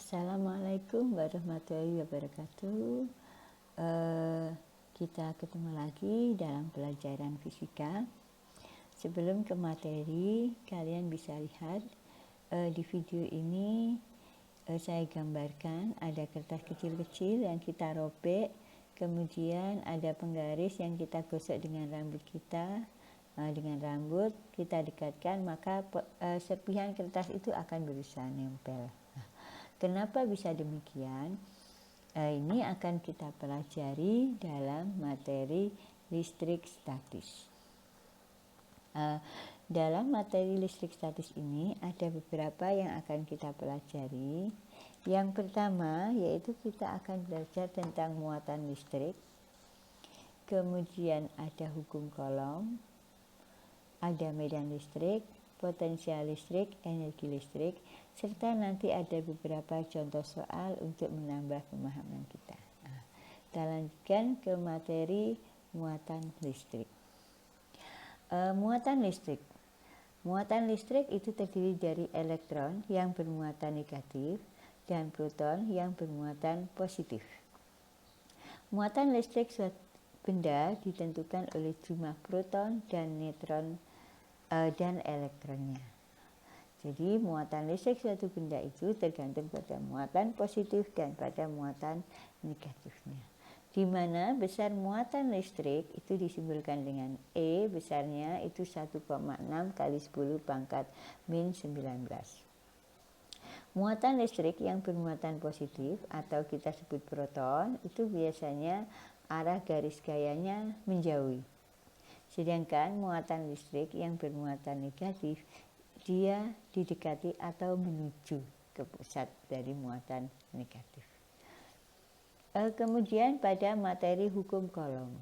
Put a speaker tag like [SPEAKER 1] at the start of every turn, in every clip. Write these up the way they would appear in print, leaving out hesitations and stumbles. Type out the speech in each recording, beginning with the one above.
[SPEAKER 1] Assalamualaikum warahmatullahi wabarakatuh. Kita ketemu lagi dalam pelajaran fisika. Sebelum ke materi, kalian bisa lihat di video ini saya gambarkan ada kertas kecil-kecil yang kita robek, kemudian ada penggaris yang kita gosok dengan rambut kita. Dengan rambut kita dekatkan, maka serpihan kertas itu akan berusaha nempel. Kenapa bisa demikian? Ini akan kita pelajari dalam materi listrik statis. Dalam materi listrik statis ini ada beberapa yang akan kita pelajari. Yang pertama yaitu kita akan belajar tentang muatan listrik. Kemudian ada hukum Coulomb, ada medan listrik, potensial listrik, energi listrik, serta nanti ada beberapa contoh soal untuk menambah pemahaman kita. Kita lanjutkan ke materi muatan listrik. Muatan listrik. Muatan listrik itu terdiri dari elektron yang bermuatan negatif dan proton yang bermuatan positif. Muatan listrik suatu benda ditentukan oleh jumlah proton dan neutron dan elektronnya. Jadi muatan listrik suatu benda itu tergantung pada muatan positif dan pada muatan negatifnya. Di mana besar muatan listrik itu disimbolkan dengan E, besarnya itu 1,6 kali 10 pangkat min 19. Muatan listrik yang bermuatan positif atau kita sebut proton itu biasanya arah garis gayanya menjauhi. Sedangkan muatan listrik yang bermuatan negatif, dia didekati atau menuju ke pusat dari muatan negatif. Kemudian pada materi hukum Coulomb.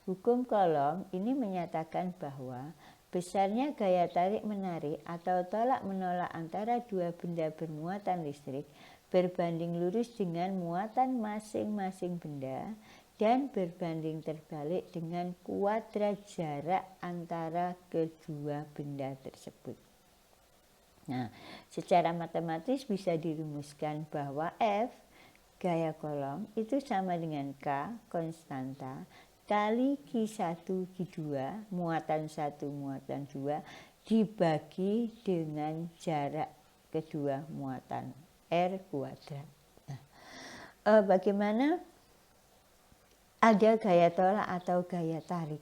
[SPEAKER 1] Hukum Coulomb ini menyatakan bahwa besarnya gaya tarik menarik atau tolak menolak antara dua benda bermuatan listrik berbanding lurus dengan muatan masing-masing benda dan berbanding terbalik dengan kuadrat jarak antara kedua benda tersebut. Nah, secara matematis bisa dirumuskan bahwa F, gaya Coulomb, itu sama dengan K, konstanta, kali Q1, Q2, muatan 1, muatan 2, dibagi dengan jarak kedua muatan, R kuadrat. Nah, bagaimana? Ada gaya tolak atau gaya tarik.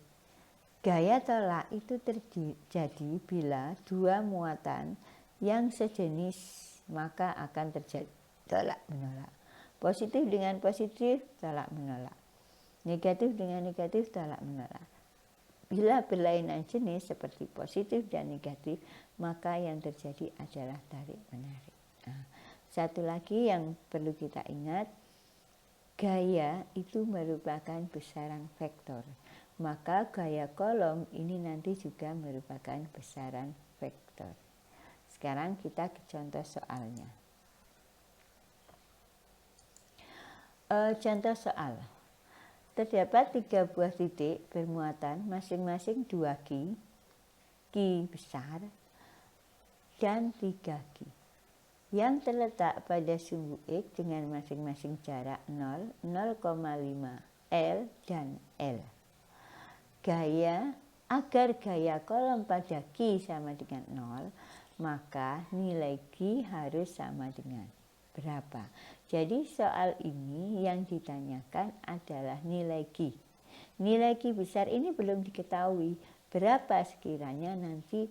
[SPEAKER 1] Gaya tolak itu terjadi bila dua muatan yang sejenis maka akan terjadi tolak menolak. Positif dengan positif tolak menolak. Negatif dengan negatif tolak menolak. Bila berlainan jenis seperti positif dan negatif, maka yang terjadi adalah tarik menarik. Nah, satu lagi yang perlu kita ingat, gaya itu merupakan besaran vektor. Maka gaya Coulomb ini nanti juga merupakan besaran vektor. Sekarang kita ke contoh soalnya. Contoh soal. Terdapat 3 buah titik bermuatan masing-masing 2 Q, Q besar, dan 3 Q. Yang terletak pada sumbu X dengan masing-masing jarak 0, 0,5 L, dan L. Agar gaya Coulomb pada Q sama dengan 0, maka nilai Q harus sama dengan berapa? Jadi soal ini yang ditanyakan adalah nilai Q. Nilai Q besar ini belum diketahui berapa sekiranya nanti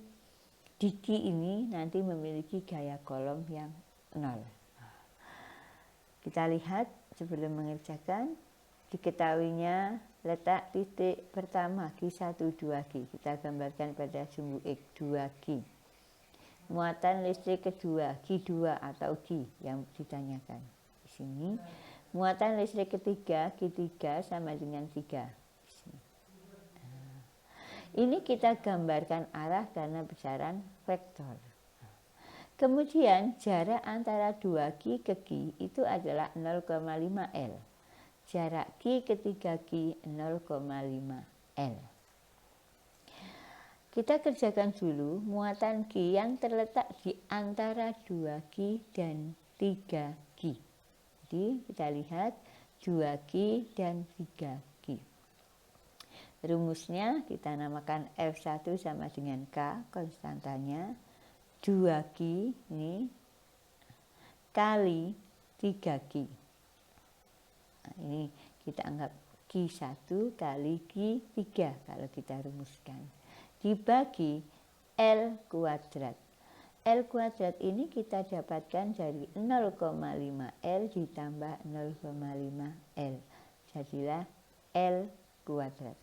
[SPEAKER 1] Q ini nanti memiliki gaya Coulomb yang 0. Kita lihat sebelum mengerjakan, diketahuinya letak titik pertama Q1, 2Q. Kita gambarkan pada sumbu X 2Q. Muatan listrik kedua Q2 atau Q yang ditanyakan. Di sini muatan listrik ketiga Q3 sama dengan 3. Ini kita gambarkan arah karena besaran vektor. Kemudian jarak antara 2Q ke Q itu adalah 0,5 L. Jarak Q ke 3Q 0,5 L. Kita kerjakan dulu muatan Q yang terletak di antara 2Q dan 3Q. Jadi kita lihat 2Q dan 3Q. Rumusnya kita namakan F1 sama dengan K, konstantanya 2Q ini kali 3Q. Nah, ini kita anggap Q1 kali Q3 kalau kita rumuskan. Dibagi L kuadrat. L kuadrat ini kita dapatkan dari 0,5L ditambah 0,5L. Jadilah L kuadrat.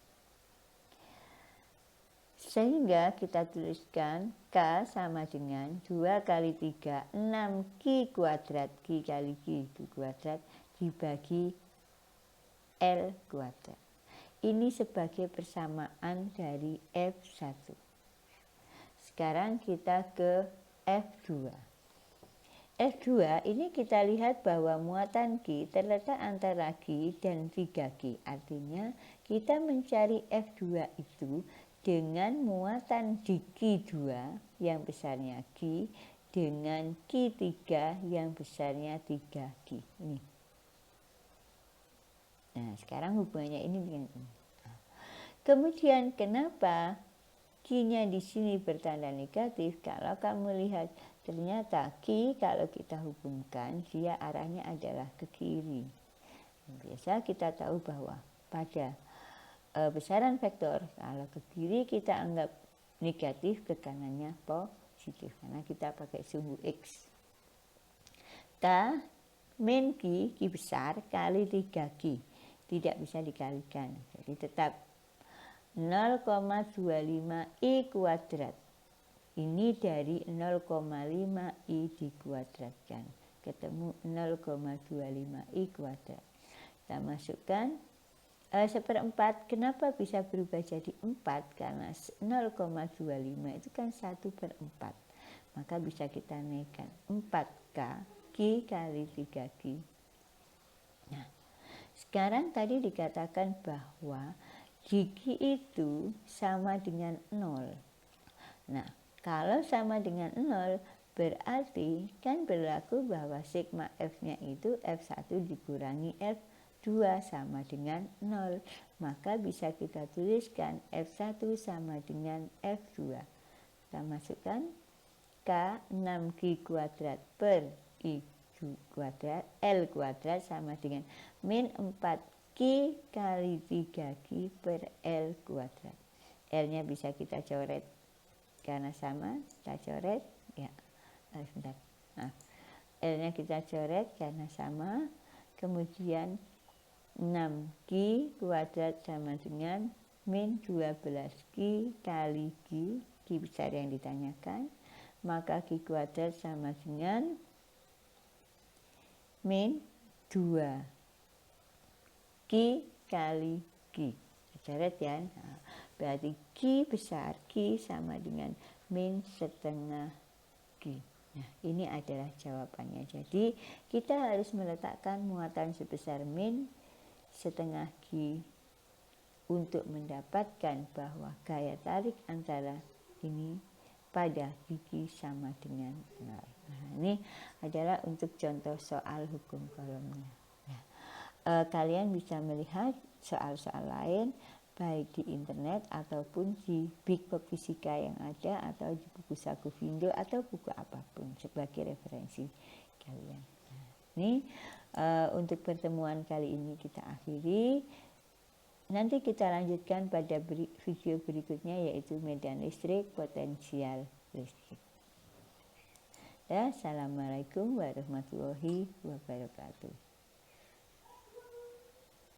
[SPEAKER 1] Sehingga kita tuliskan K sama dengan 2 kali 3, 6Q kuadrat, Q kali Q kuadrat dibagi L kuadrat. Ini sebagai persamaan dari F1. Sekarang kita ke F2. F2 ini kita lihat bahwa muatan Q terletak antara Q dan 3Q. Artinya kita mencari F2 itu dengan muatan di Q2 yang besarnya Q dengan Q3 yang besarnya 3Q. Ini. Nah, sekarang hubungannya ini dengan ini. Kemudian kenapa Q-nya di sini bertanda negatif? Kalau kamu lihat ternyata Q kalau kita hubungkan dia arahnya adalah ke kiri. Biasa kita tahu bahwa pada besaran vektor kalau ke kiri kita anggap negatif, ke kanannya positif karena kita pakai sumbu X. K min Q besar kali 3Q tidak bisa dikalikan, jadi tetap 0,25I kuadrat. Ini dari 0,5I dikuadratkan ketemu 0,25I kuadrat. Kita masukkan 1/4. Kenapa bisa berubah jadi 4? Karena 0,25 itu kan 1/4. Maka bisa kita naikkan 4K Q kali 3Q. Nah, sekarang tadi dikatakan bahwa Q itu sama dengan 0. Nah, kalau sama dengan 0 berarti kan berlaku bahwa sigma F-nya itu F1 dikurangi F2 sama dengan 0. Maka bisa kita tuliskan F1 sama dengan F2. Kita masukkan K 6Q kuadrat per I kuadrat L kuadrat sama dengan min 4Q kali 3Q per L kuadrat. L-nya bisa kita coret karena sama, kita coret ya. Sebentar. Nah, L-nya kita coret karena sama. Kemudian 6Q kuadrat sama dengan min 12Q kali Q, Q besar yang ditanyakan. Maka Q kuadrat sama dengan min 2Q kali Q. Coret ya. Nah, berarti Q besar, Q sama dengan min setengah Q. Nah, ini adalah jawabannya. Jadi, kita harus meletakkan muatan sebesar min setengah Q untuk mendapatkan bahwa gaya tarik antara ini pada Q sama dengan 0. Nah, ini adalah untuk contoh soal hukum kolomnya. Nah, kalian bisa melihat soal-soal lain baik di internet ataupun di Big Book Fisika yang ada atau di buku saku Vindo atau buku apapun sebagai referensi kalian. Nah, ini untuk pertemuan kali ini kita akhiri. Nanti kita lanjutkan pada video berikutnya yaitu medan listrik, potensial listrik. Ya, assalamualaikum warahmatullahi wabarakatuh.